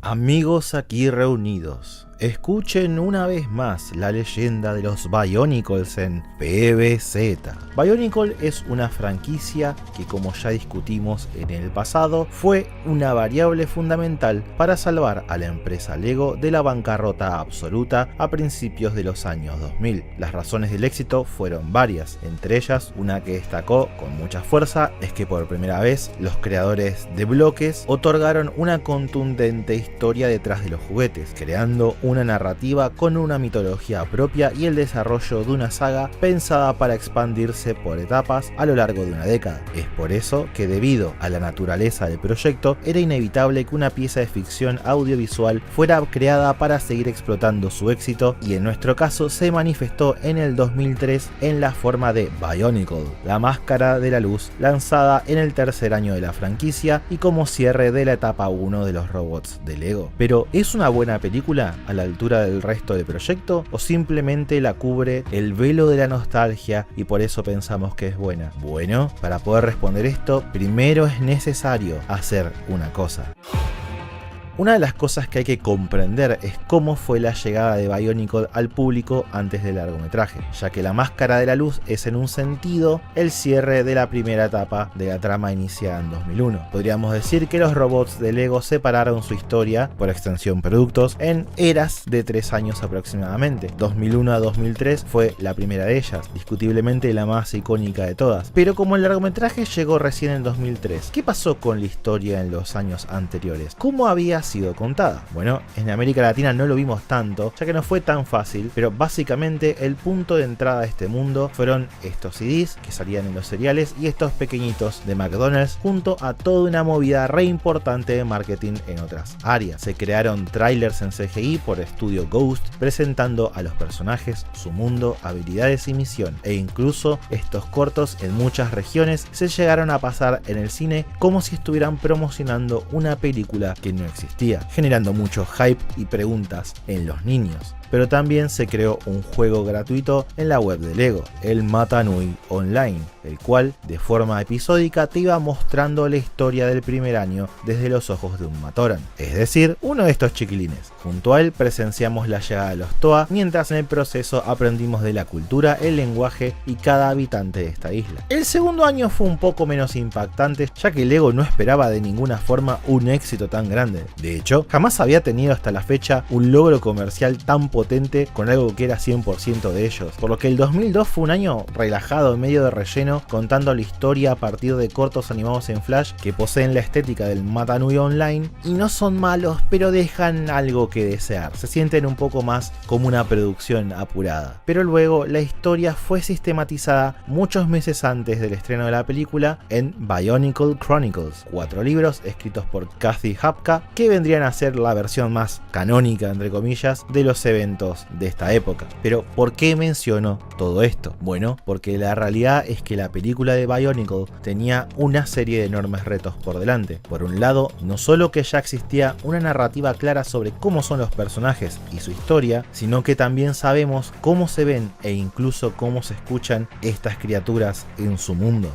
Amigos aquí reunidos, escuchen una vez más la leyenda de los Bionicles en PBZ. Bionicle es una franquicia que, como ya discutimos en el pasado, fue una variable fundamental para salvar a la empresa Lego de la bancarrota absoluta a principios de los años 2000. Las razones del éxito fueron varias, entre ellas una que destacó con mucha fuerza es que por primera vez los creadores de bloques otorgaron una contundente historia detrás de los juguetes, creando una narrativa con una mitología propia y el desarrollo de una saga pensada para expandirse por etapas a lo largo de una década. Es por eso que, debido a la naturaleza del proyecto, era inevitable que una pieza de ficción audiovisual fuera creada para seguir explotando su éxito, y en nuestro caso se manifestó en el 2003 en la forma de Bionicle, la máscara de la luz, lanzada en el tercer año de la franquicia y como cierre de la etapa 1 de los robots de Lego. Pero ¿es una buena película a la altura del resto del proyecto, o simplemente la cubre el velo de la nostalgia y por eso pensamos que es buena? Bueno, para poder responder esto, primero es necesario hacer una cosa. Una de las cosas que hay que comprender es cómo fue la llegada de Bionicle al público antes del largometraje, ya que la máscara de la luz es en un sentido el cierre de la primera etapa de la trama iniciada en 2001. Podríamos decir que los robots de Lego separaron su historia, por extensión productos, en eras de 3 años aproximadamente. 2001 a 2003 fue la primera de ellas, discutiblemente la más icónica de todas, pero como el largometraje llegó recién en 2003, ¿qué pasó con la historia en los años anteriores? ¿Cómo había sido contada? Bueno, en América Latina no lo vimos tanto, ya que no fue tan fácil, pero básicamente el punto de entrada a este mundo fueron estos CDs que salían en los cereales y estos pequeñitos de McDonald's, junto a toda una movida re importante de marketing en otras áreas. Se crearon trailers en CGI por Studio Ghost, presentando a los personajes, su mundo, habilidades y misión, e incluso estos cortos en muchas regiones se llegaron a pasar en el cine como si estuvieran promocionando una película que no existía, generando mucho hype y preguntas en los niños. Pero también se creó un juego gratuito en la web de Lego, el Mata Nui Online, el cual de forma episódica te iba mostrando la historia del primer año desde los ojos de un Matoran, es decir, uno de estos chiquilines. Junto a él presenciamos la llegada de los Toa, mientras en el proceso aprendimos de la cultura, el lenguaje y cada habitante de esta isla. El segundo año fue un poco menos impactante, ya que Lego no esperaba de ninguna forma un éxito tan grande. De hecho, jamás había tenido hasta la fecha un logro comercial tan potente con algo que era 100% de ellos, por lo que el 2002 fue un año relajado en medio de relleno, contando la historia a partir de cortos animados en Flash que poseen la estética del Mata Nui Online y no son malos, pero dejan algo que desear, se sienten un poco más como una producción apurada. Pero luego la historia fue sistematizada muchos meses antes del estreno de la película en Bionicle Chronicles, 4 libros escritos por Cathy Hapka que vendrían a ser la versión más canónica, entre comillas, de los eventos de esta época. Pero ¿por qué menciono todo esto? Bueno, porque la realidad es que la película de Bionicle tenía una serie de enormes retos por delante. Por un lado, no solo que ya existía una narrativa clara sobre cómo son los personajes y su historia, sino que también sabemos cómo se ven e incluso cómo se escuchan estas criaturas en su mundo.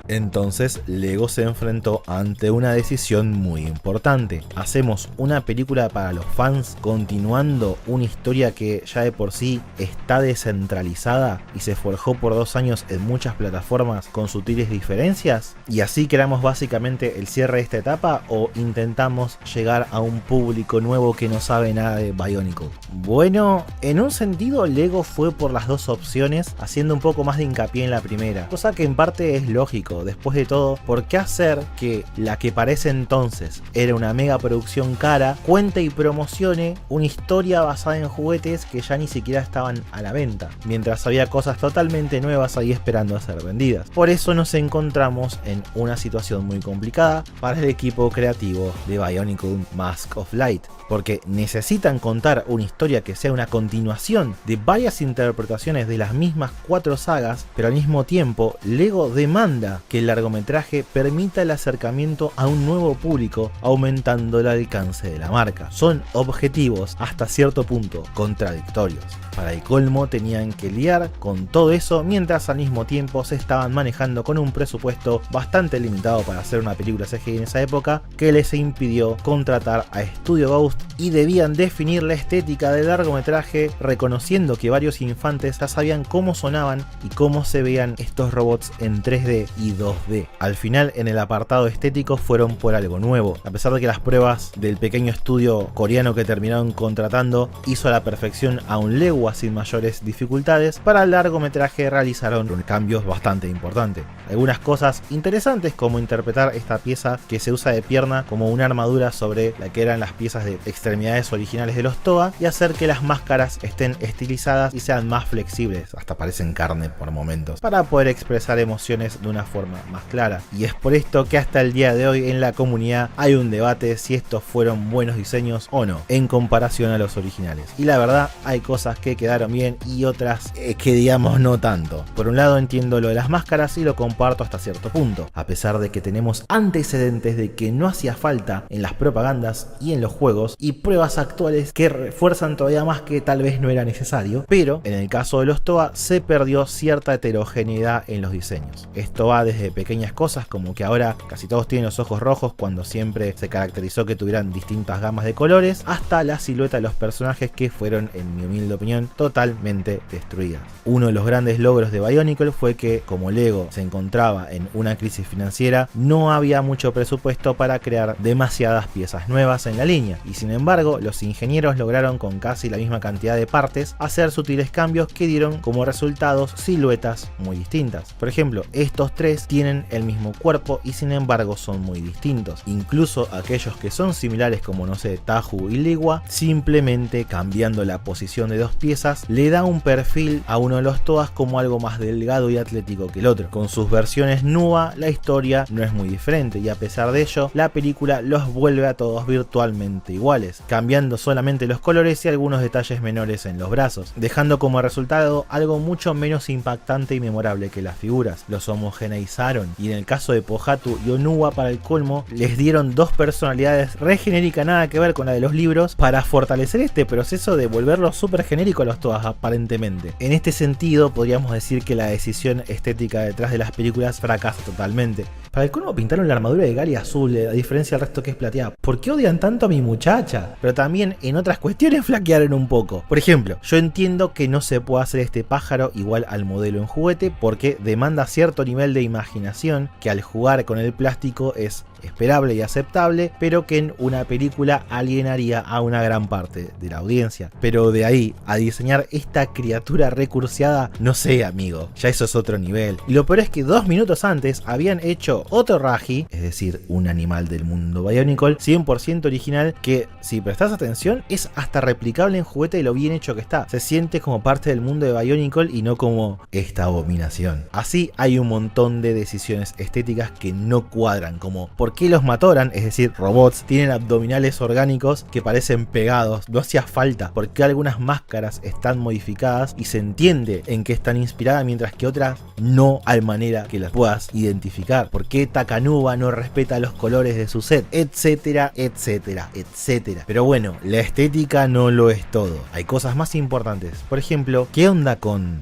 Entonces Lego se enfrentó ante una decisión muy importante. ¿Hacemos una película para los fans continuando una historia que ya de por sí está descentralizada y se forjó por 2 años en muchas plataformas con sutiles diferencias? ¿Y así creamos básicamente el cierre de esta etapa, o intentamos llegar a un público nuevo que no sabe nada de Bionicle? Bueno, en un sentido Lego fue por las dos opciones, haciendo un poco más de hincapié en la primera, cosa que en parte es lógico. Después de todo, ¿por qué hacer que la que parece entonces era una mega producción cara cuente y promocione una historia basada en juguetes que ya ni siquiera estaban a la venta, mientras había cosas totalmente nuevas ahí esperando a ser vendidas? Por eso nos encontramos en una situación muy complicada para el equipo creativo de Bionicle Mask of Light, porque necesitan contar una historia que sea una continuación de varias interpretaciones de las mismas 4 sagas, pero al mismo tiempo Lego demanda que el largometraje permita el acercamiento a un nuevo público, aumentando el alcance de la marca. Son objetivos hasta cierto punto contradictorios. Para el colmo tenían que lidiar con todo eso mientras al mismo tiempo se estaban manejando con un presupuesto bastante limitado para hacer una película CGI en esa época, que les impidió contratar a Studio Ghost, y debían definir la estética del largometraje reconociendo que varios infantes ya sabían cómo sonaban y cómo se veían estos robots en 3D y 2D. Al final, en el apartado estético fueron por algo nuevo, a pesar de que las pruebas del pequeño estudio coreano que terminaron contratando hizo a la perfección a un legua sin mayores dificultades. Para el largometraje realizaron cambios bastante importantes. Algunas cosas interesantes, como interpretar esta pieza que se usa de pierna como una armadura sobre la que eran las piezas de extremidades originales de los Toa, y hacer que las máscaras estén estilizadas y sean más flexibles, hasta parecen carne por momentos, para poder expresar emociones de una forma más clara. Y es por esto que hasta el día de hoy en la comunidad hay un debate si estos fueron buenos diseños o no en comparación a los originales, y la verdad hay cosas que quedaron bien y otras que digamos no tanto. Por un lado entiendo lo de las máscaras y lo comparto hasta cierto punto, a pesar de que tenemos antecedentes de que no hacía falta en las propagandas y en los juegos, y pruebas actuales que refuerzan todavía más que tal vez no era necesario, pero en el caso de los Toa se perdió cierta heterogeneidad en los diseños. Esto va desde pequeñas cosas como que ahora casi todos tienen los ojos rojos cuando siempre se caracterizó que tuvieran distintas gamas de colores, hasta la silueta de los personajes que fueron, en mi humilde opinión, totalmente destruidas. Uno de los grandes logros de Bionicle fue que, como Lego se encontraba en una crisis financiera, no había mucho presupuesto para crear demasiadas piezas nuevas en la línea, y sin embargo los ingenieros lograron con casi la misma cantidad de partes hacer sutiles cambios que dieron como resultados siluetas muy distintas. Por ejemplo, estos tres tienen el mismo cuerpo y sin embargo son muy distintos. Incluso aquellos que son similares, como no sé, Tahu y Ligua, simplemente cambiando la posición de dos piezas le da un perfil a uno de los Toas como algo más delgado y atlético que el otro. Con sus versiones NUA la historia no es muy diferente, y a pesar de ello la película los vuelve a todos virtualmente iguales, cambiando solamente los colores y algunos detalles menores en los brazos, dejando como resultado algo mucho menos impactante y memorable que las figuras. Los homogeneizaron, y en el caso de Pohatu y Onua, para el colmo, les dieron dos personalidades re genéricas, nada que ver con la de los libros, para fortalecer este proceso de volverlos súper genéricos a los Toas aparentemente. En este sentido podríamos decir que la decisión estética detrás de las películas fracasa totalmente. Para el colmo pintaron la armadura de Gary azul, a diferencia del resto que es plateada. ¿Por qué odian tanto a mi muchacha? Pero también en otras cuestiones flaquearon un poco. Por ejemplo, yo entiendo que no se puede hacer este pájaro igual al modelo en juguete porque demanda cierto nivel de imaginación que al jugar con el plástico es esperable y aceptable, pero que en una película alienaría a una gran parte de la audiencia. Pero de ahí a diseñar esta criatura recurseada, no sé, amigo, ya eso es otro nivel. Y lo peor es que 2 minutos antes habían hecho otro Raji, es decir, un animal del mundo Bionicle 100% original, que si prestas atención es hasta replicable en juguete de lo bien hecho que está. Se siente como parte del mundo de Bionicle y no como esta abominación. Así hay un montón de decisiones estéticas que no cuadran, como ¿por qué los Matoran, es decir, robots, tienen abdominales orgánicos que parecen pegados? No hacía falta. ¿Por qué algunas máscaras están modificadas y se entiende en qué están inspiradas mientras que otras no, al manera que las puedas identificar? ¿Por qué Takanuba no respeta los colores de su set? Etcétera, etcétera, etcétera. Pero bueno, la estética no lo es todo. Hay cosas más importantes. Por ejemplo, ¿qué onda con...?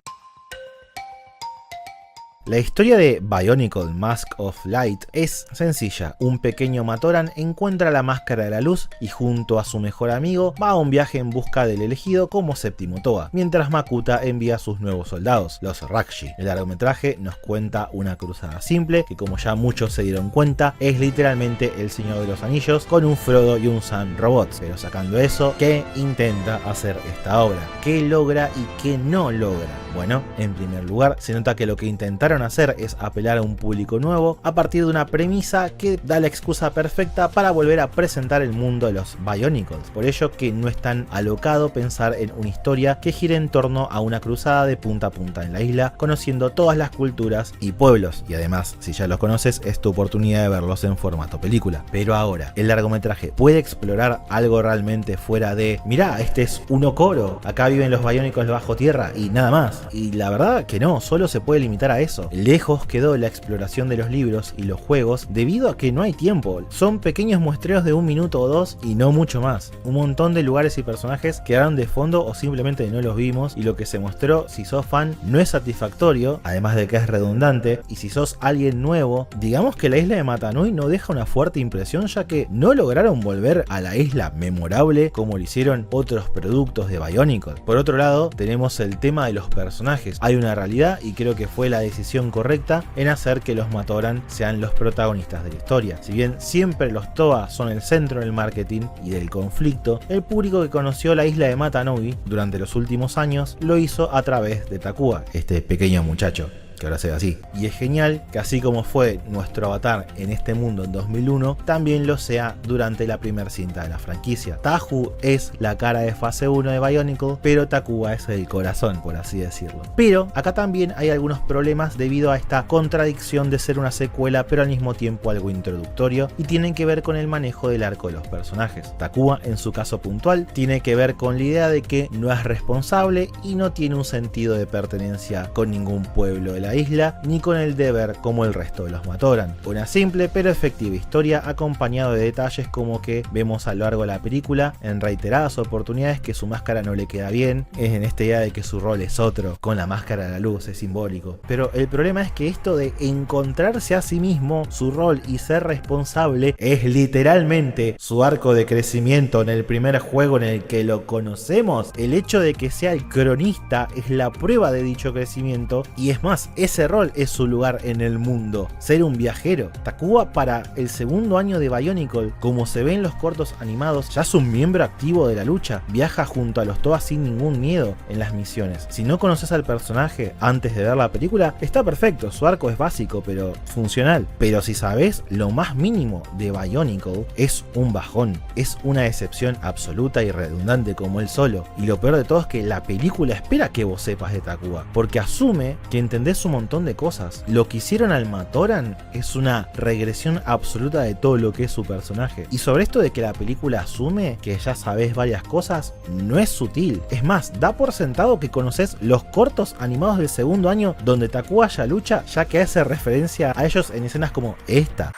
La historia de Bionicle Mask of Light es sencilla. Un pequeño Matoran encuentra la máscara de la luz y junto a su mejor amigo va a un viaje en busca del elegido como séptimo Toa, mientras Makuta envía a sus nuevos soldados, los Rakshi. El largometraje nos cuenta una cruzada simple que, como ya muchos se dieron cuenta, es literalmente El Señor de los Anillos con un Frodo y un Sam robots. Pero sacando eso, ¿qué intenta hacer esta obra? ¿Qué logra y qué no logra? Bueno, en primer lugar, se nota que lo que intentaron hacer es apelar a un público nuevo a partir de una premisa que da la excusa perfecta para volver a presentar el mundo de los Bionicles. Por ello que no es tan alocado pensar en una historia que gire en torno a una cruzada de punta a punta en la isla, conociendo todas las culturas y pueblos. Y además, si ya los conoces, es tu oportunidad de verlos en formato película. Pero ahora, ¿el largometraje puede explorar algo realmente fuera de mirá, este es un Okoro, acá viven los Bionicles bajo tierra y nada más? Y la verdad que no, solo se puede limitar a eso. universo. Lejos quedó la exploración de los libros y los juegos debido a que no hay tiempo. Son pequeños muestreos de 1 minuto o 2 y no mucho más. Un montón de lugares y personajes quedaron de fondo o simplemente no los vimos, y lo que se mostró, si sos fan, no es satisfactorio, además de que es redundante, y si sos alguien nuevo, digamos que la isla de Mata Nui no deja una fuerte impresión, ya que no lograron volver a la isla memorable como lo hicieron otros productos de Bionicle. Por otro lado, tenemos el tema de los personajes. Hay una realidad, y creo que fue la decisión correcta en hacer que los Matoran sean los protagonistas de la historia. Si bien siempre los Toa son el centro del marketing y del conflicto, el público que conoció la isla de Mata Nui durante los últimos años lo hizo a través de Takua, este pequeño muchacho que ahora se ve así. Y es genial que así como fue nuestro avatar en este mundo en 2001, también lo sea durante la primera cinta de la franquicia. Tahu es la cara de fase 1 de Bionicle, pero Takua es el corazón, por así decirlo. Pero acá también hay algunos problemas debido a esta contradicción de ser una secuela pero al mismo tiempo algo introductorio, y tienen que ver con el manejo del arco de los personajes. Takua, en su caso puntual, tiene que ver con la idea de que no es responsable y no tiene un sentido de pertenencia con ningún pueblo de la isla, ni con el deber como el resto de los Matoran. Una simple pero efectiva historia acompañado de detalles como que vemos a lo largo de la película en reiteradas oportunidades que su máscara no le queda bien, es en esta idea de que su rol es otro, con la máscara a la luz, es simbólico. Pero el problema es que esto de encontrarse a sí mismo, su rol y ser responsable es literalmente su arco de crecimiento en el primer juego en el que lo conocemos. El hecho de que sea el cronista es la prueba de dicho crecimiento, y es más, ese rol es su lugar en el mundo, ser un viajero. Takua, para el segundo año de Bionicle, como se ve en los cortos animados, ya es un miembro activo de la lucha, viaja junto a los Toa sin ningún miedo en las misiones. Si no conoces al personaje antes de ver la película, está perfecto, su arco es básico pero funcional. Pero si sabes lo más mínimo de Bionicle, es un bajón, es una decepción absoluta y redundante como él solo. Y lo peor de todo es que la película espera que vos sepas de Takua, porque asume que entendés un montón de cosas. Lo que hicieron al Matoran es una regresión absoluta de todo lo que es su personaje. Y sobre esto de que la película asume que ya sabes varias cosas, no es sutil. Es más, da por sentado que conoces los cortos animados del segundo año donde Takua ya lucha, ya que hace referencia a ellos en escenas como esta.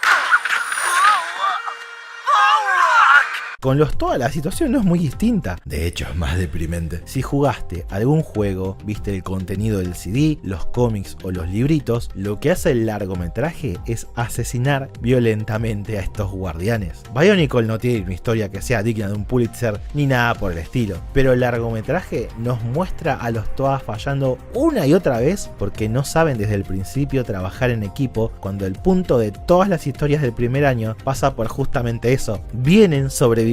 Con los Toa la situación no es muy distinta, de hecho es más deprimente. Si jugaste algún juego, viste el contenido del CD, los cómics o los libritos, lo que hace el largometraje es asesinar violentamente a estos guardianes. Bionicle no tiene una historia que sea digna de un Pulitzer ni nada por el estilo, pero el largometraje nos muestra a los Toa fallando una y otra vez porque no saben desde el principio trabajar en equipo, cuando el punto de todas las historias del primer año pasa por justamente eso. Vienen sobreviviendo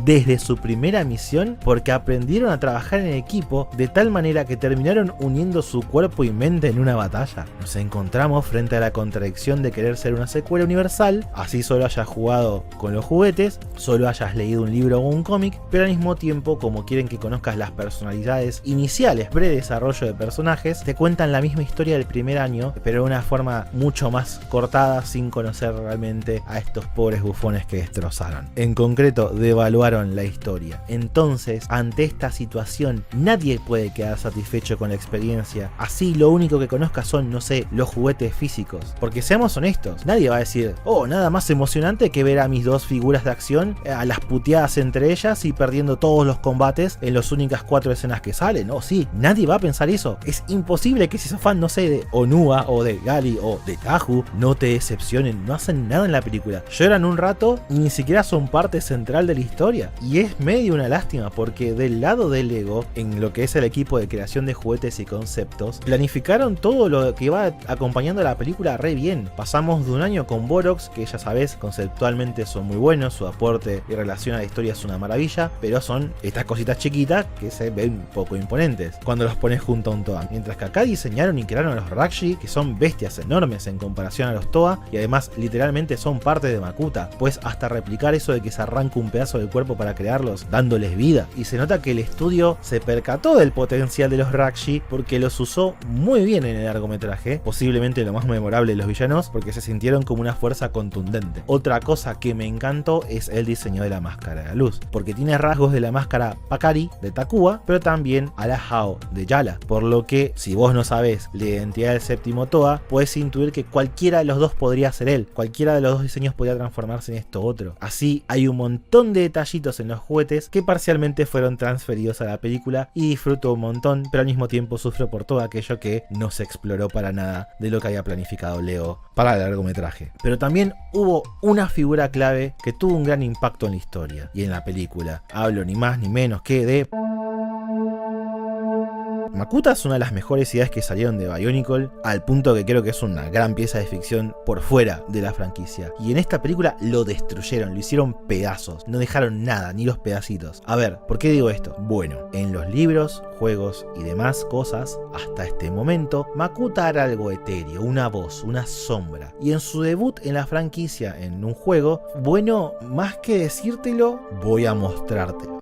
desde su primera misión porque aprendieron a trabajar en equipo de tal manera que terminaron uniendo su cuerpo y mente en una batalla. Nos encontramos frente a la contradicción de querer ser una secuela universal, así solo hayas jugado con los juguetes, solo hayas leído un libro o un cómic, pero al mismo tiempo, como quieren que conozcas las personalidades iniciales pre-desarrollo de personajes, te cuentan la misma historia del primer año, pero de una forma mucho más cortada, sin conocer realmente a estos pobres bufones que destrozaron. En concreto, devaluaron la historia. Entonces, ante esta situación, nadie puede quedar satisfecho con la experiencia. Así lo único que conozcas son, no sé, los juguetes físicos. Porque seamos honestos, nadie va a decir, oh, nada más emocionante que ver a mis dos figuras de acción a las puteadas entre ellas y perdiendo todos los combates en las únicas 4 escenas que salen. Oh, sí, nadie va a pensar eso. Es imposible que si sos fan, no sé, de Onua o de Gali o de Tahu, no te decepcionen, no hacen nada en la película. Lloran un rato y ni siquiera son parte central de la historia, y es medio una lástima porque del lado de Lego, en lo que es el equipo de creación de juguetes y conceptos, planificaron todo lo que iba acompañando a la película re bien. Pasamos de un año con Borox, que ya sabes, conceptualmente son muy buenos, su aporte y relación a la historia es una maravilla, pero son estas cositas chiquitas que se ven poco imponentes cuando los pones junto a un Toa, mientras que acá diseñaron y crearon a los Rakshi, que son bestias enormes en comparación a los Toa, y además literalmente son parte de Makuta, pues hasta replicar eso de que se arrancan arranca un pedazo del cuerpo para crearlos, dándoles vida. Y se nota que el estudio se percató del potencial de los Rakshi porque los usó muy bien en el largometraje, posiblemente lo más memorable de los villanos, porque se sintieron como una fuerza contundente. Otra cosa que me encantó es el diseño de la máscara de la luz, porque tiene rasgos de la máscara Pakari de Takua, pero también a la Hao de Yala, por lo que si vos no sabés la identidad del séptimo Toa, puedes intuir que cualquiera de los dos podría ser él, cualquiera de los dos diseños podría transformarse en esto otro. Así hay un montón de detallitos en los juguetes que parcialmente fueron transferidos a la película y disfruto un montón, pero al mismo tiempo sufro por todo aquello que no se exploró para nada de lo que había planificado Leo para el largometraje. Pero también hubo una figura clave que tuvo un gran impacto en la historia y en la película. Hablo ni más ni menos que de... Makuta es una de las mejores ideas que salieron de Bionicle, al punto que creo que es una gran pieza de ficción por fuera de la franquicia. Y en esta película lo destruyeron, lo hicieron pedazos, no dejaron nada, ni los pedacitos. A ver, ¿por qué digo esto? Bueno, en los libros, juegos y demás cosas, hasta este momento, Makuta era algo etéreo, una voz, una sombra. Y en su debut en la franquicia, en un juego, bueno, más que decírtelo, voy a mostrártelo.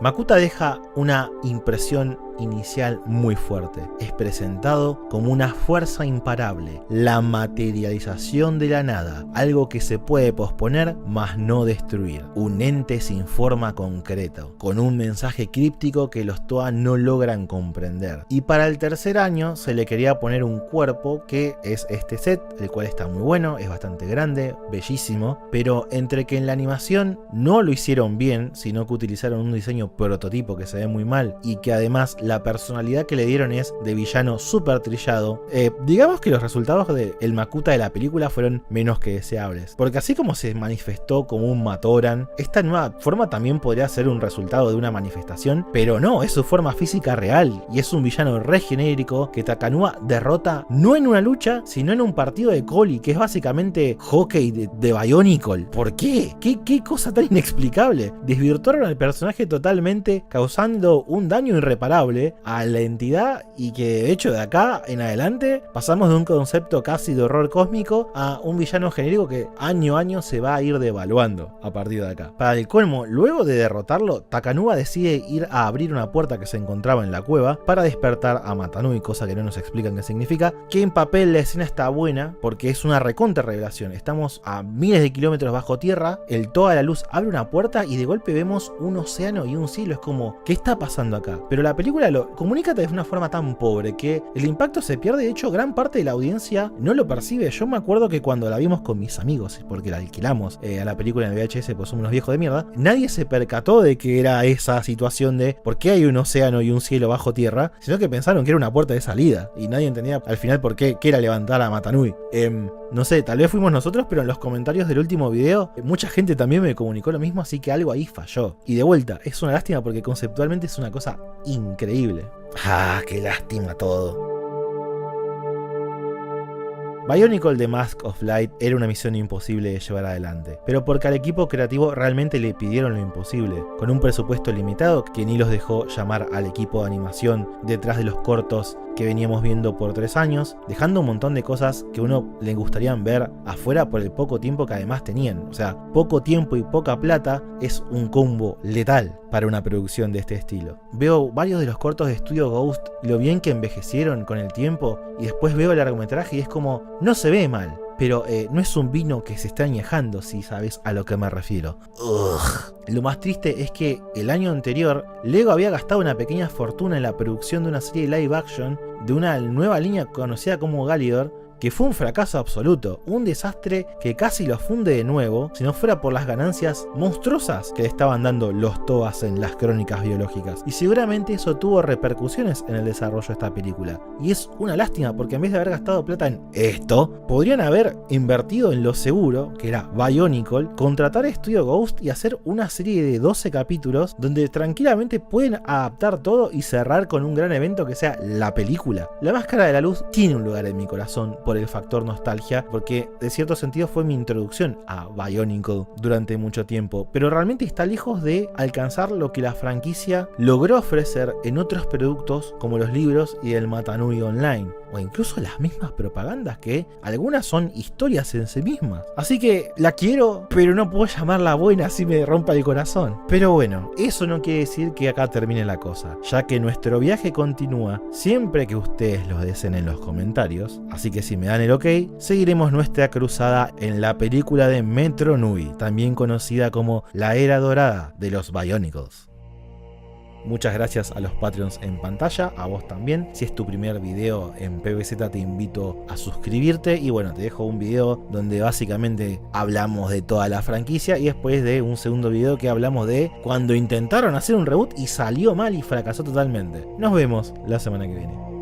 Makuta deja una impresión inicial muy fuerte. Es presentado como una fuerza imparable, la materialización de la nada, algo que se puede posponer mas no destruir, un ente sin forma concreta, con un mensaje críptico que los Toa no logran comprender. Y para el tercer año se le quería poner un cuerpo que es este set, el cual está muy bueno, es bastante grande, bellísimo, pero entre que en la animación no lo hicieron bien, sino que utilizaron un diseño prototipo que se ve muy mal y que además la personalidad que le dieron es de villano súper trillado, digamos que los resultados del Makuta de la película fueron menos que deseables, porque así como se manifestó como un Matoran, esta nueva forma también podría ser un resultado de una manifestación, pero no, es su forma física real y es un villano re genérico que Takanuma derrota no en una lucha, sino en un partido de Coli, que es básicamente hockey de Bionicle. ¿Por qué? ¿Qué cosa tan inexplicable? Desvirtuaron al personaje totalmente, causando un daño irreparable a la entidad, y que de hecho de acá en adelante pasamos de un concepto casi de horror cósmico a un villano genérico que año a año se va a ir devaluando a partir de acá. Para el colmo, luego de derrotarlo, Takanuma decide ir a abrir una puerta que se encontraba en la cueva para despertar a Matanui, cosa que no nos explican qué significa, que en papel la escena está buena porque es una recontra revelación. Estamos a miles de kilómetros bajo tierra, el Toa de la Luz abre una puerta y de golpe vemos un océano y un cielo. Es como, ¿qué está pasando acá? Pero la película lo comunica de una forma tan pobre que el impacto se pierde. De hecho, gran parte de la audiencia no lo percibe. Yo me acuerdo que cuando la vimos con mis amigos, porque la alquilamos a la película en el VHS, pues somos unos viejos de mierda, nadie se percató de que era esa situación de por qué hay un océano y un cielo bajo tierra, sino que pensaron que era una puerta de salida y nadie entendía al final por qué era levantar a Matanui. No sé, tal vez fuimos nosotros, pero en los comentarios del último video mucha gente también me comunicó lo mismo, así que algo ahí falló. Y de vuelta, es una lástima porque conceptualmente es una cosa increíble. Ah, qué lástima todo. Bionicle The Mask of Light era una misión imposible de llevar adelante, pero porque al equipo creativo realmente le pidieron lo imposible, con un presupuesto limitado que ni los dejó llamar al equipo de animación detrás de los cortos que veníamos viendo por 3 años, dejando un montón de cosas que a uno le gustaría ver afuera por el poco tiempo que además tenían. O sea, poco tiempo y poca plata es un combo letal para una producción de este estilo. Veo varios de los cortos de Studio Ghost y lo bien que envejecieron con el tiempo, y después veo el largometraje y es como, no se ve mal. pero no es un vino que se está añejando, si sabes a lo que me refiero. Ugh. Lo más triste es que el año anterior Lego había gastado una pequeña fortuna en la producción de una serie live action de una nueva línea conocida como Galidor, que fue un fracaso absoluto, un desastre que casi lo funde de nuevo si no fuera por las ganancias monstruosas que le estaban dando los Toas en las crónicas biológicas. Y seguramente eso tuvo repercusiones en el desarrollo de esta película. Y es una lástima porque en vez de haber gastado plata en esto, podrían haber invertido en lo seguro, que era Bionicle, contratar a Studio Ghost y hacer una serie de 12 capítulos donde tranquilamente pueden adaptar todo y cerrar con un gran evento que sea la película. La Máscara de la Luz tiene un lugar en mi corazón por el factor nostalgia, porque de cierto sentido fue mi introducción a Bionicle durante mucho tiempo, pero realmente está lejos de alcanzar lo que la franquicia logró ofrecer en otros productos como los libros y el Matanui Online, o incluso las mismas propagandas, que algunas son historias en sí mismas. Así que la quiero, pero no puedo llamarla buena así me rompa el corazón. Pero bueno, eso no quiere decir que acá termine la cosa, ya que nuestro viaje continúa siempre que ustedes lo deseen en los comentarios. Así que si me dan el ok, seguiremos nuestra cruzada en la película de Metro Nui, también conocida como la era dorada de los Bionicles. Muchas gracias a los Patreons en pantalla, a vos también. Si es tu primer video en PBZ te invito a suscribirte y bueno, te dejo un video donde básicamente hablamos de toda la franquicia y después de un segundo video que hablamos de cuando intentaron hacer un reboot y salió mal y fracasó totalmente. Nos vemos la semana que viene.